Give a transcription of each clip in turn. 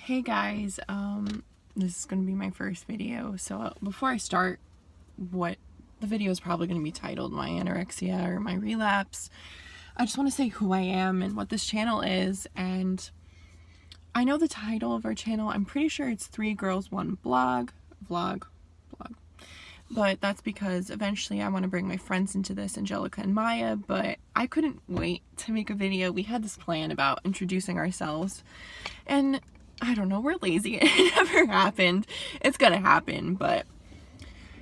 Hey guys, this is going to be my first video, so before I start, what the video is probably going to be titled my anorexia or my relapse, I just want to say who I am and what this channel is. And I know the title of our channel, I'm pretty sure it's 3 Girls 1 Vlog, but that's because eventually I want to bring my friends into this, Angelica and Maya, but I couldn't wait to make a video. We had this plan about introducing ourselves, and I don't know, we're lazy. It never happened. It's gonna happen, but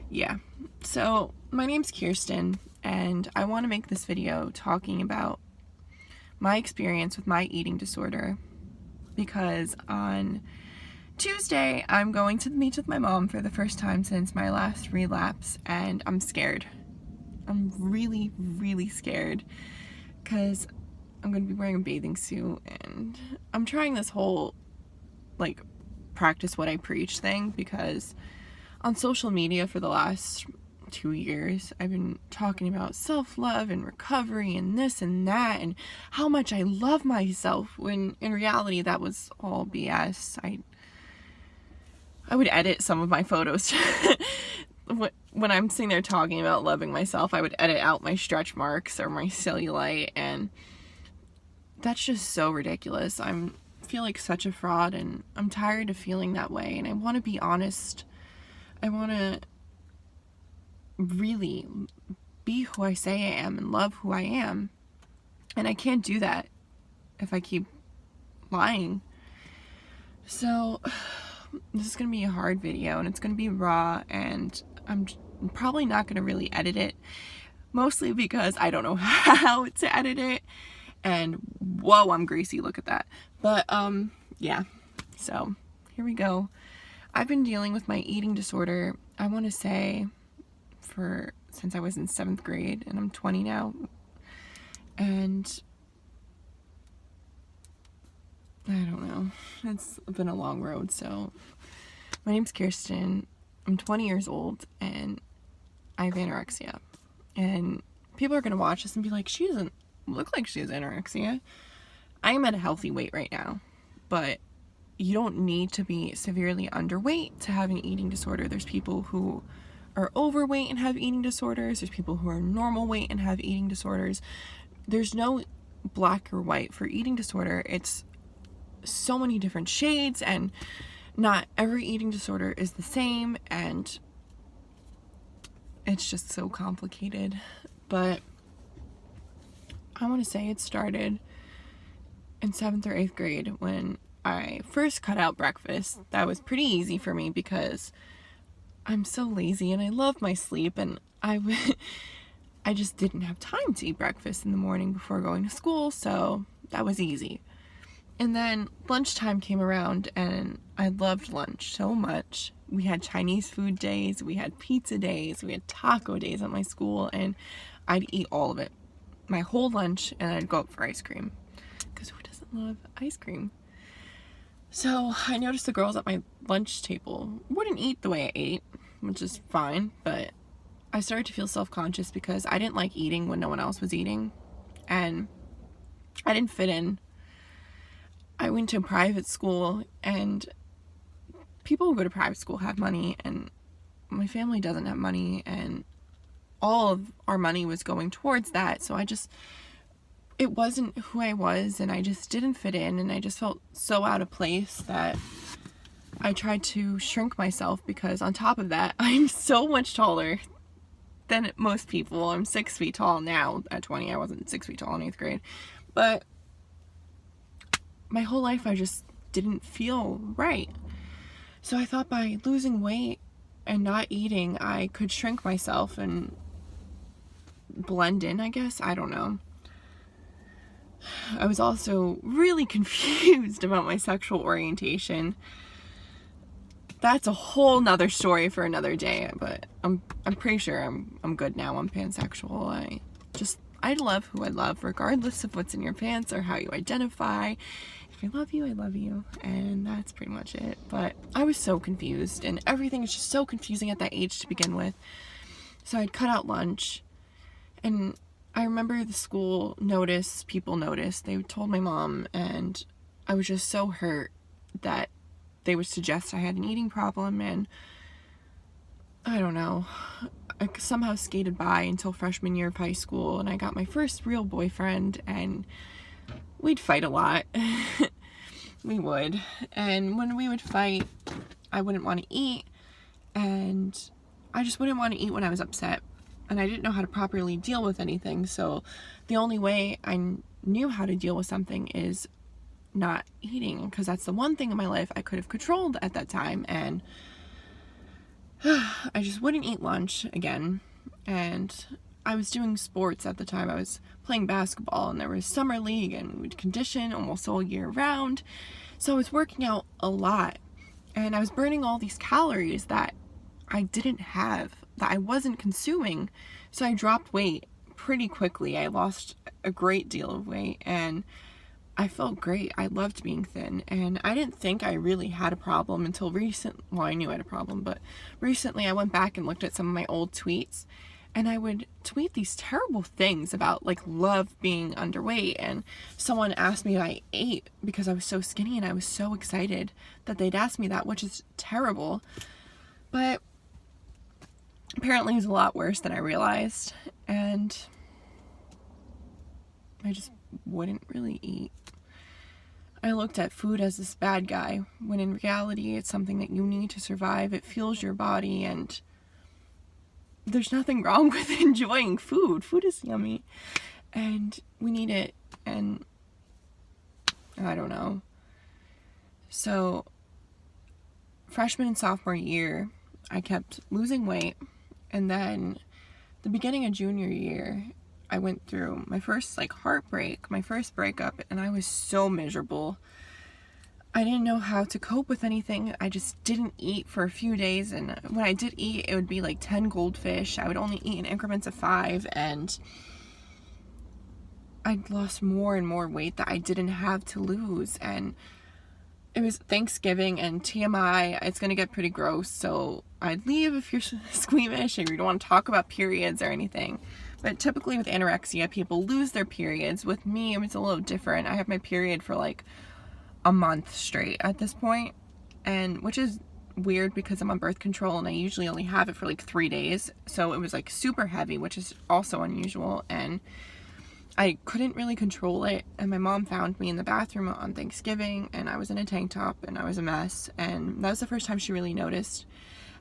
yeah. So my name's Kirsten, and I want to make this video talking about my experience with my eating disorder, because on Tuesday I'm going to meet with my mom for the first time since my last relapse, and I'm scared. I'm really, really scared because I'm going to be wearing a bathing suit, and I'm trying this whole practice what I preach thing, because on social media for the last 2 years I've been talking about self-love and recovery and this and that and how much I love myself, when in reality that was all BS. I would edit some of my photos when I'm sitting there talking about loving myself. I would edit out my stretch marks or my cellulite, and that's just so ridiculous. I feel like such a fraud, and I'm tired of feeling that way, and I want to be honest. I want to really be who I say I am and love who I am, and I can't do that if I keep lying. So this is going to be a hard video, and it's going to be raw, and I'm probably not going to really edit it, mostly because I don't know how to edit it. And whoa, I'm greasy, look at that. But yeah, so here we go. I've been dealing with my eating disorder, I want to say, since I was in 7th grade, and I'm 20 now. And I don't know, it's been a long road. So my name's Kirsten, I'm 20 years old, and I have anorexia. And people are going to watch this and be like, she doesn't look like she has anorexia. I am at a healthy weight right now, but you don't need to be severely underweight to have an eating disorder. There's people who are overweight and have eating disorders. There's people who are normal weight and have eating disorders. There's no black or white for eating disorder. It's so many different shades, and not every eating disorder is the same, and it's just so complicated. But I want to say it started in 7th or 8th grade when I first cut out breakfast. That was pretty easy for me because I'm so lazy and I love my sleep, and I just didn't have time to eat breakfast in the morning before going to school, so that was easy. And then lunchtime came around, and I loved lunch so much. We had Chinese food days, we had pizza days, we had taco days at my school, and I'd eat all of it, my whole lunch, and I'd go up for ice cream, because who doesn't love ice cream? So I noticed the girls at my lunch table wouldn't eat the way I ate, which is fine, but I started to feel self-conscious because I didn't like eating when no one else was eating, and I didn't fit in. I went to a private school, and people who go to private school have money, and my family doesn't have money, and all of our money was going towards that. So it wasn't who I was, and I just didn't fit in, and I just felt so out of place that I tried to shrink myself, because on top of that, I'm so much taller than most people. I'm 6 feet tall now. At 20, I wasn't 6 feet tall in 8th grade. But my whole life, I just didn't feel right. So I thought by losing weight and not eating, I could shrink myself and blend in, I guess. I don't know. I was also really confused about my sexual orientation. That's a whole nother story for another day, but I'm pretty sure I'm good now. I'm pansexual. I love who I love, regardless of what's in your pants or how you identify. If I love you, I love you, and that's pretty much it. But I was so confused, and everything is just so confusing at that age to begin with. So I'd cut out lunch, and I remember the school people noticed. They told my mom, and I was just so hurt that they would suggest I had an eating problem, and I don't know, I somehow skated by until freshman year of high school, and I got my first real boyfriend, and we'd fight a lot. We would. And when we would fight, I wouldn't want to eat, and I just wouldn't want to eat when I was upset, and I didn't know how to properly deal with anything. So the only way I knew how to deal with something is not eating, because that's the one thing in my life I could have controlled at that time. And I just wouldn't eat lunch again. And I was doing sports at the time. I was playing basketball, and there was summer league, and we'd condition almost all year round. So I was working out a lot, and I was burning all these calories that I didn't have, that I wasn't consuming. So I dropped weight pretty quickly. I lost a great deal of weight, and I felt great. I loved being thin, and I didn't think I really had a problem until well, I knew I had a problem, but recently I went back and looked at some of my old tweets, and I would tweet these terrible things about, like, love being underweight, and someone asked me if I ate because I was so skinny, and I was so excited that they'd asked me that, which is terrible, but apparently it was a lot worse than I realized, and I just wouldn't really eat. I looked at food as this bad guy, when in reality it's something that you need to survive. It fuels your body, and there's nothing wrong with enjoying food. Food is yummy, and we need it, and I don't know. So freshman and sophomore year, I kept losing weight, and then the beginning of junior year, I went through my first, like, heartbreak, my first breakup, and I was so miserable. I didn't know how to cope with anything. I just didn't eat for a few days, and when I did eat, it would be like 10 goldfish. I would only eat in increments of 5, and I'd lost more and more weight that I didn't have to lose. And it was Thanksgiving, and TMI, it's gonna get pretty gross, so I'd leave if you're squeamish and you don't want to talk about periods or anything. But typically with anorexia, people lose their periods. With me, it's a little different. I have my period for like a month straight at this point, and which is weird because I'm on birth control, and I usually only have it for like 3 days. So it was like super heavy, which is also unusual, and I couldn't really control it. And my mom found me in the bathroom on Thanksgiving, and I was in a tank top, and I was a mess. And that was the first time she really noticed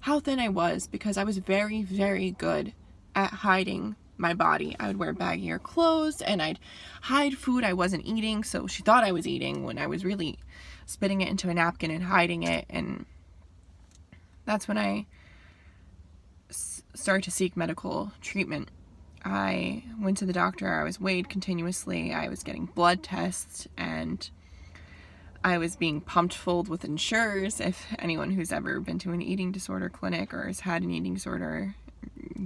how thin I was, because I was very, very good at hiding my body. I would wear baggier clothes, and I'd hide food I wasn't eating, so she thought I was eating when I was really spitting it into a napkin and hiding it. And that's when I started to seek medical treatment. I went to the doctor. I was weighed continuously. I was getting blood tests, and I was being pumped full with insurers. If anyone who's ever been to an eating disorder clinic or has had an eating disorder,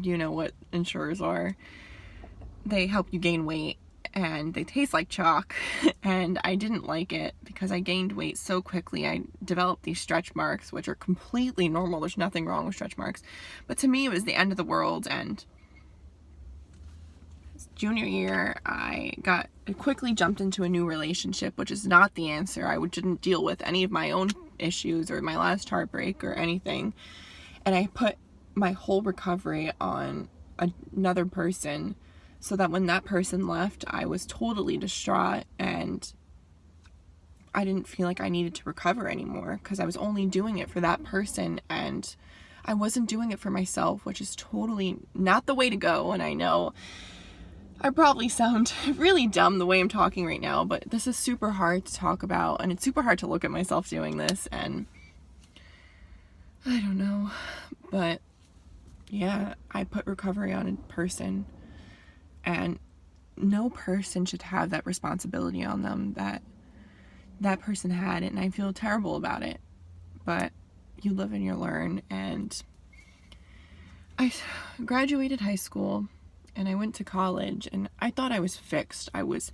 you know what insurers are. They help you gain weight, and they taste like chalk, and I didn't like it because I gained weight so quickly. I developed these stretch marks, which are completely normal. There's nothing wrong with stretch marks, but to me it was the end of the world. And junior year, I quickly jumped into a new relationship, which is not the answer. I didn't deal with any of my own issues or my last heartbreak or anything, and I put my whole recovery on another person, so that when that person left, I was totally distraught, and I didn't feel like I needed to recover anymore, because I was only doing it for that person, and I wasn't doing it for myself, which is totally not the way to go. And I know I probably sound really dumb the way I'm talking right now, but this is super hard to talk about, and it's super hard to look at myself doing this, and I don't know, but yeah, I put recovery on a person, and no person should have that responsibility on them that person had, and I feel terrible about it, but you live and you learn. And I graduated high school, and I went to college, and I thought I was fixed. I was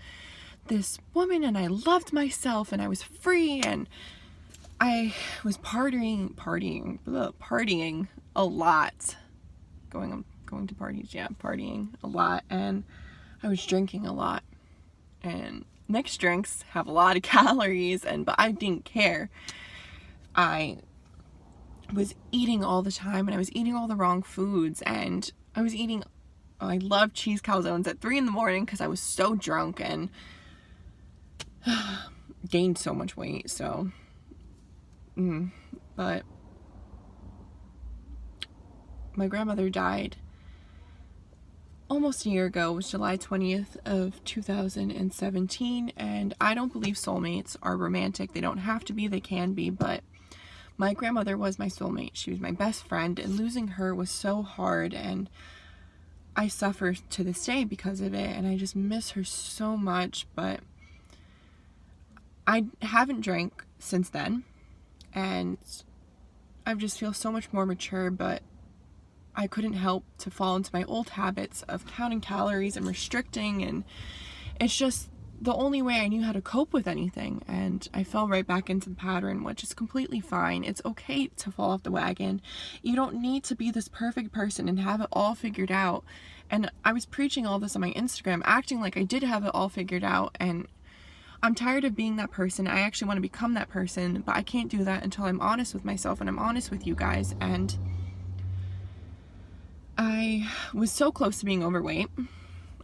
this woman, and I loved myself, and I was free, and I was partying a lot. Going to parties, yeah, partying a lot, and I was drinking a lot, and mixed drinks have a lot of calories, but I didn't care. I was eating all the time, and I was eating all the wrong foods, and I love cheese calzones at 3 a.m. because I was so drunk and gained so much weight. So, but my grandmother died almost a year ago. It was July 20th of 2017, and I don't believe soulmates are romantic. They don't have to be, they can be, but my grandmother was my soulmate. She was my best friend, and losing her was so hard, and I suffer to this day because of it, and I just miss her so much. But I haven't drank since then, and I just feel so much more mature, but I couldn't help to fall into my old habits of counting calories and restricting, and it's just the only way I knew how to cope with anything, and I fell right back into the pattern, which is completely fine. It's okay to fall off the wagon. You don't need to be this perfect person and have it all figured out. And I was preaching all this on my Instagram, acting like I did have it all figured out, and I'm tired of being that person. I actually want to become that person, but I can't do that until I'm honest with myself and I'm honest with you guys. And I was so close to being overweight.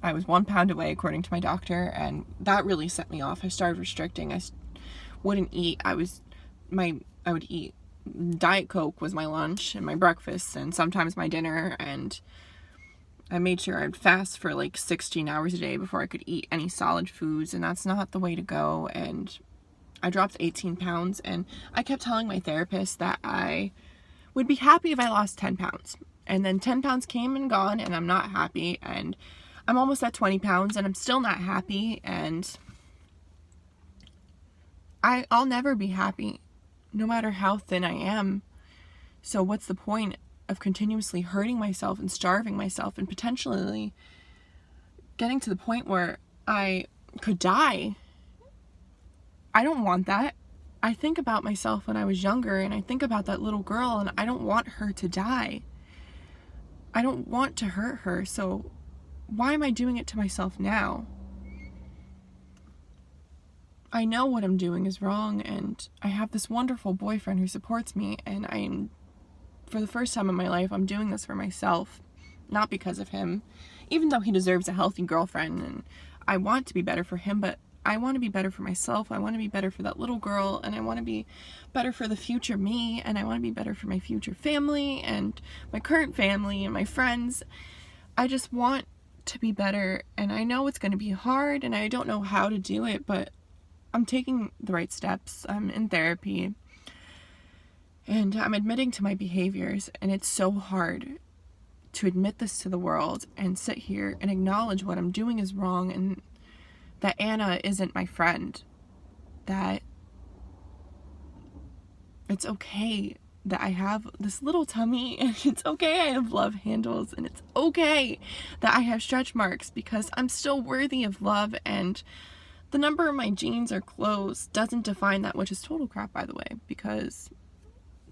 I was 1 pound away, according to my doctor, and that really set me off. I started restricting. I wouldn't eat. I would eat. Diet Coke was my lunch and my breakfast and sometimes my dinner, and I made sure I'd fast for like 16 hours a day before I could eat any solid foods, and that's not the way to go. And I dropped 18 pounds, and I kept telling my therapist that I would be happy if I lost 10 pounds. And then 10 pounds came and gone, and I'm not happy, and I'm almost at 20 pounds, and I'm still not happy, and I'll never be happy, no matter how thin I am. So what's the point of continuously hurting myself and starving myself and potentially getting to the point where I could die? I don't want that. I think about myself when I was younger, and I think about that little girl, and I don't want her to die. I don't want to hurt her, so why am I doing it to myself now? I know what I'm doing is wrong, and I have this wonderful boyfriend who supports me, and for the first time in my life, I'm doing this for myself, not because of him, even though he deserves a healthy girlfriend, and I want to be better for him, but I want to be better for myself. I want to be better for that little girl, and I want to be better for the future me, and I want to be better for my future family and my current family and my friends. I just want to be better, and I know it's going to be hard, and I don't know how to do it, but I'm taking the right steps. I'm in therapy, and I'm admitting to my behaviors, and it's so hard to admit this to the world and sit here and acknowledge what I'm doing is wrong, and that Anna isn't my friend, that it's okay that I have this little tummy, and it's okay I have love handles, and it's okay that I have stretch marks, because I'm still worthy of love, and the number of my jeans or clothes doesn't define that, which is total crap, by the way, because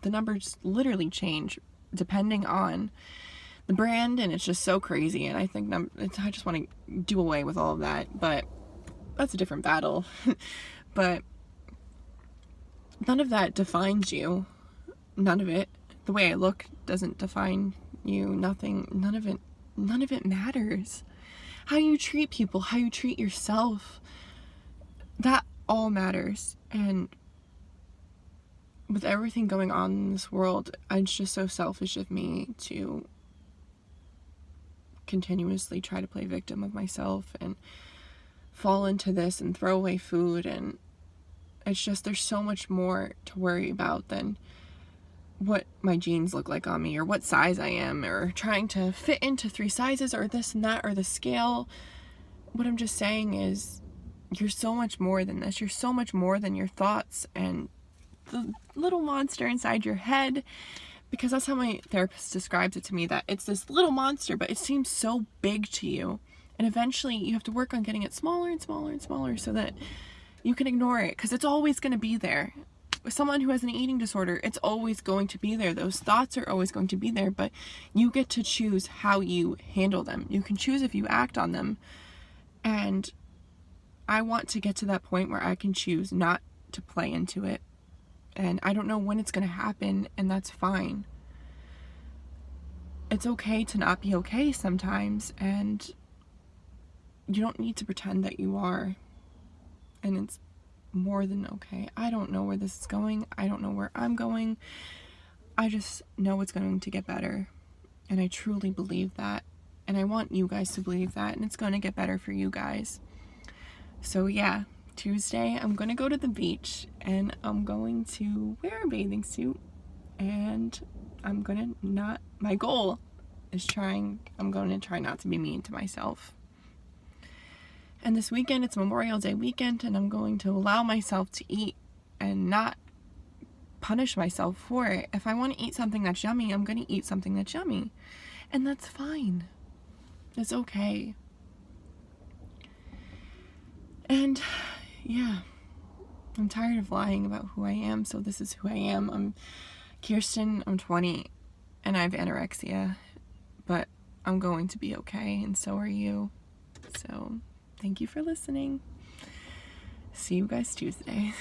the numbers literally change depending on the brand, and it's just so crazy, and I think I just want to do away with all of that, but that's a different battle. But none of that defines you. None of it. The way I look doesn't define you. Nothing. None of it matters. How you treat people, how you treat yourself, that all matters. And with everything going on in this world, it's just so selfish of me to continuously try to play victim of myself and fall into this and throw away food, and it's just, there's so much more to worry about than what my jeans look like on me, or what size I am, or trying to fit into 3 sizes, or this and that, or the scale. What I'm just saying is, you're so much more than this. You're so much more than your thoughts and the little monster inside your head, because that's how my therapist describes it to me, that it's this little monster, but it seems so big to you. And eventually you have to work on getting it smaller and smaller and smaller so that you can ignore it, because it's always going to be there. With someone who has an eating disorder, it's always going to be there. Those thoughts are always going to be there, but you get to choose how you handle them. You can choose if you act on them. And I want to get to that point where I can choose not to play into it and I don't know when it's going to happen, and that's fine. It's okay to not be okay sometimes, and you don't need to pretend that you are, and it's more than okay. I don't know where this is going. I don't know where I'm going. I just know it's going to get better, and I truly believe that, and I want you guys to believe that, and it's going to get better for you guys. So yeah, Tuesday I'm going to go to the beach, and I'm going to wear a bathing suit, and I'm going to not, my goal is I'm going to try not to be mean to myself. And this weekend, it's Memorial Day weekend, and I'm going to allow myself to eat and not punish myself for it. If I want to eat something that's yummy, I'm going to eat something that's yummy. And that's fine. It's okay. And yeah, I'm tired of lying about who I am, so this is who I am. I'm Kirsten, I'm 20, and I have anorexia, but I'm going to be okay, and so are you. So thank you for listening. See you guys Tuesday.